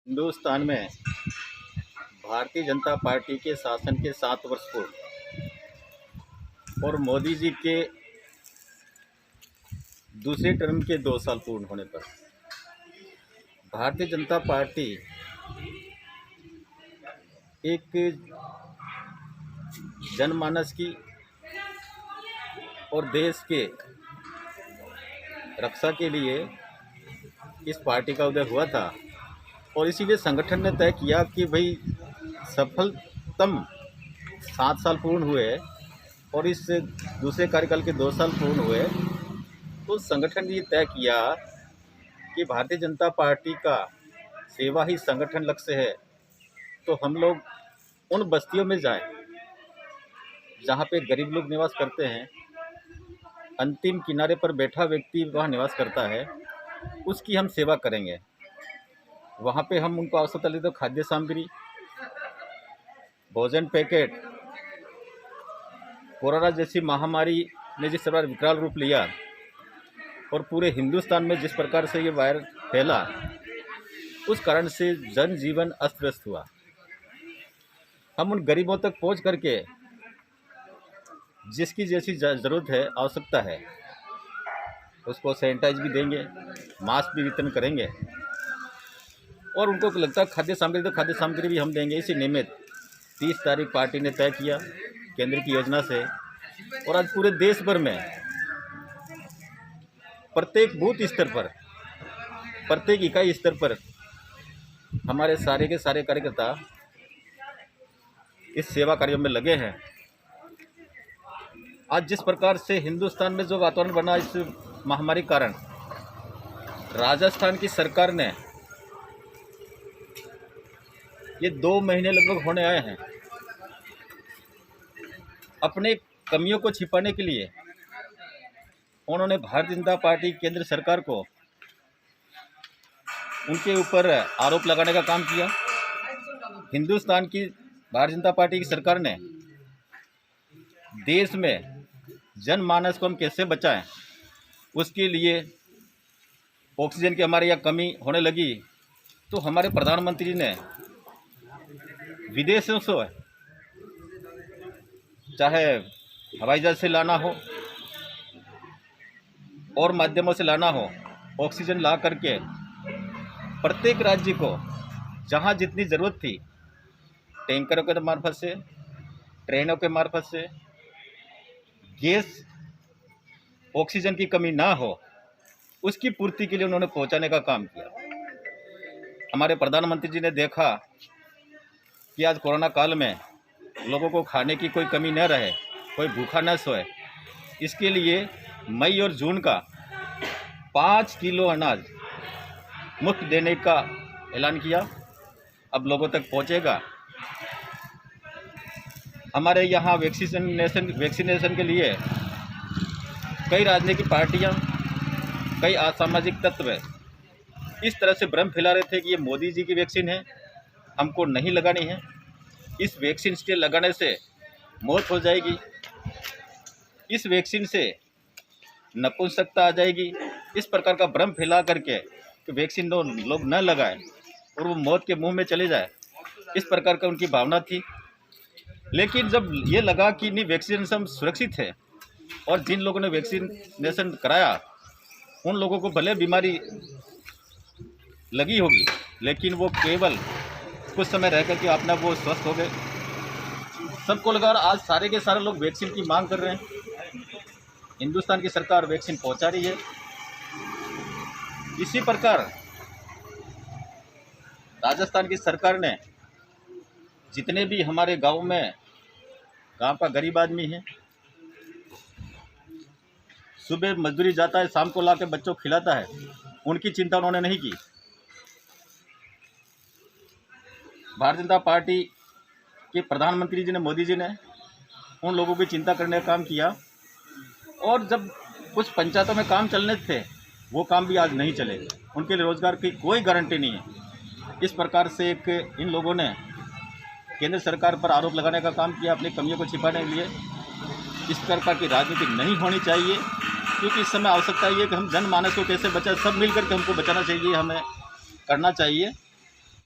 हिंदुस्तान में भारतीय जनता पार्टी के शासन के 7 वर्ष पूर्ण और मोदी जी के दूसरे टर्म के 2 साल पूर्ण होने पर भारतीय जनता पार्टी एक जनमानस की और देश के रक्षा के लिए इस पार्टी का उदय हुआ था और इसीलिए संगठन ने तय किया कि भाई सफलतम 7 साल पूर्ण हुए और इस दूसरे कार्यकाल के 2 साल पूर्ण हुए, तो संगठन ने ये तय किया कि भारतीय जनता पार्टी का सेवा ही संगठन लक्ष्य है। तो हम लोग उन बस्तियों में जाएं जहाँ पे गरीब लोग निवास करते हैं, अंतिम किनारे पर बैठा व्यक्ति वहाँ निवास करता है, उसकी हम सेवा करेंगे। वहाँ पे हम उनको आवश्यकता लगी तो खाद्य सामग्री, भोजन पैकेट, कोरोना जैसी महामारी ने जिस प्रकार विकराल रूप लिया और पूरे हिंदुस्तान में जिस प्रकार से ये वायरस फैला, उस कारण से जनजीवन अस्त व्यस्त हुआ। हम उन गरीबों तक पहुंच करके जिसकी जैसी ज़रूरत है, आवश्यकता है, उसको सैनिटाइज भी देंगे, मास्क भी वितरण करेंगे और उनको लगता है खाद्य सामग्री, तो खाद्य सामग्री भी हम देंगे। इसी निमित्त 30 तारीख पार्टी ने तय किया केंद्र की योजना से, और आज पूरे देश भर में प्रत्येक बूथ स्तर पर, प्रत्येक इकाई स्तर पर हमारे सारे के सारे कार्यकर्ता इस सेवा कार्यों में लगे हैं। आज जिस प्रकार से हिंदुस्तान में जो वातावरण बना इस महामारी कारण, राजस्थान की सरकार ने ये 2 महीने लगभग होने आए हैं, अपने कमियों को छिपाने के लिए उन्होंने भारतीय जनता पार्टी केंद्र सरकार को उनके ऊपर आरोप लगाने का काम किया। हिंदुस्तान की भारतीय जनता पार्टी की सरकार ने देश में जनमानस को हम कैसे बचाएं, उसके लिए ऑक्सीजन की हमारे यहाँ कमी होने लगी, तो हमारे प्रधानमंत्री ने विदेशों से, चाहे हवाई जहाज से लाना हो और माध्यमों से लाना हो, ऑक्सीजन ला करके प्रत्येक राज्य को जहां जितनी ज़रूरत थी, टैंकरों के मार्फत से, ट्रेनों के मार्फत से, गैस ऑक्सीजन की कमी ना हो, उसकी पूर्ति के लिए उन्होंने पहुंचाने का काम किया। हमारे प्रधानमंत्री जी ने देखा कि आज कोरोना काल में लोगों को खाने की कोई कमी न रहे, कोई भूखा न सोए, इसके लिए मई और जून का 5 किलो अनाज मुफ्त देने का ऐलान किया। अब लोगों तक पहुंचेगा। हमारे यहाँ वैक्सीनेशन के लिए कई राजनीतिक पार्टियां, कई असामाजिक तत्व इस तरह से भ्रम फैला रहे थे कि ये मोदी जी की वैक्सीन है, हमको नहीं लगानी है, इस वैक्सीन के लगाने से मौत हो जाएगी, इस वैक्सीन से नपुंसकता आ जाएगी। इस प्रकार का भ्रम फैला करके कि वैक्सीन लोग न लगाएं और वो मौत के मुंह में चले जाए, इस प्रकार का उनकी भावना थी। लेकिन जब ये लगा कि नहीं, वैक्सीनेशन हम सुरक्षित है और जिन लोगों ने वैक्सीनेशन कराया उन लोगों को भले बीमारी लगी होगी, लेकिन वो केवल कुछ समय रह कर के अपना वो स्वस्थ हो गए। सबको लगा, आज सारे के सारे लोग वैक्सीन की मांग कर रहे हैं, हिंदुस्तान की सरकार वैक्सीन पहुंचा रही है। इसी प्रकार राजस्थान की सरकार ने जितने भी हमारे गांव में, गांव का गरीब आदमी है, सुबह मजदूरी जाता है, शाम को लाके बच्चों को खिलाता है, उनकी चिंता उन्होंने नहीं की। भारतीय जनता पार्टी के प्रधानमंत्री जी ने, मोदी जी ने उन लोगों की चिंता करने का काम किया। और जब कुछ पंचायतों में काम चलने थे, वो काम भी आज नहीं चले, उनके लिए रोज़गार की कोई गारंटी नहीं है। इस प्रकार से एक इन लोगों ने केंद्र सरकार पर आरोप लगाने का काम किया अपनी कमियों को छिपाने के लिए। इस प्रकार की राजनीति नहीं होनी चाहिए, क्योंकि इस समय आवश्यकता ये है कि हम जनमानस को कैसे बचाएं, सब मिलकर के हमको बचाना चाहिए, हमें करना चाहिए।